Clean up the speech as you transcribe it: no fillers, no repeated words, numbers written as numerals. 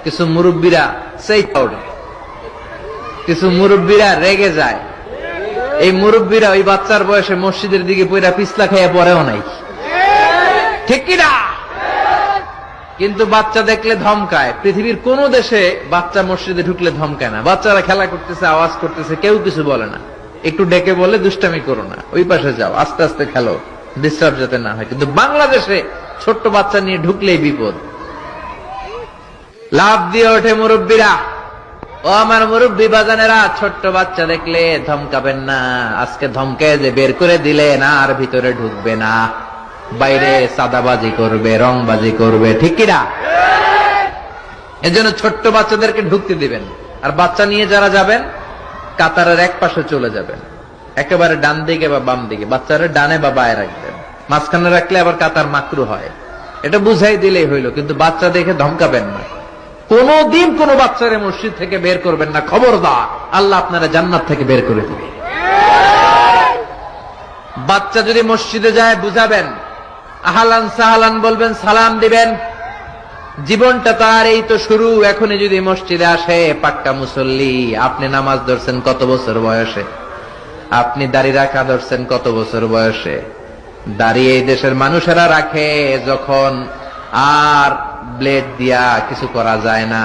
কিছু মুরব্বীরা সেই ওঠে, কিছু মুরব্বীরা রেগে যায়। এই মুরব্বীরা ওই বাচ্চার বয়সে মসজিদের দিকে পইরা পিছলা খাইয়া পড়েও নাই, ঠিক কিনা? কিন্তু বাচ্চা দেখলে ধমকায়। পৃথিবীর কোন দেশে বাচ্চা মসজিদে ঢুকলে ধমকায় না। বাচ্চারা খেলা করতেছে, আওয়াজ করতেছে, কেউ কিছু বলে না। একটু ডেকে বলে দুষ্টামি করো না, ওই পাশে যাও, আস্তে আস্তে খেলো, ডিস্টার্ব যাতে না হয়। কিন্তু বাংলাদেশে ছোট্ট বাচ্চা নিয়ে ঢুকলেই বিপদ। লাভ দিয়ে ওঠে মুরব্বীরা। ও আমার মুরব্বী বাজানেরা, ছোট্ট বাচ্চা দেখলে ধমকাবেন না। আজকে ধমকে যে বের করে দিলেন আর ভিতরে ঢুকবে না, বাইরে সাদাবাজি করবে, রংবাজি করবে, ঠিক কিনা? এজন্য ছোট্ট বাচ্চাদেরকে ঢুকতে দিবেন। আর বাচ্চা নিয়ে যারা যাবেন কাতারের এক পাশে চলে যাবেন, একেবারে ডান দিকে বা বাম দিকে। বাচ্চারা ডানে বা বায়ে রাখবেন, মাঝখানে রাখলে আবার কাতার মাকরু হয়। এটা বুঝাই দিলেই হইল, কিন্তু বাচ্চা দেখে ধমকাবেন না। কোনদিন কোন বাচ্চারে মসজিদ থেকে বের করবেন না, খবরদার, আল্লাহ আপনারা জান্নাত থেকে বের করে দিবে। বাচ্চা যদি মসজিদে যায় বুঝাবেন, আহলান সাহলান বলবেন, সালাম দিবেন। জীবনটা তার এই তো শুরু। এখনই যদি মসজিদে আসে পাক্কা মুসল্লি। আপনি নামাজ ধরছেন কত বছর বয়সে? আপনি দাড়ি রাখা ধরছেন কত বছর বয়সে? দাড়ি এই দেশের মানুষেরা রাখে যখন আর ব্লেড দিয়া কিছু করা যায় না,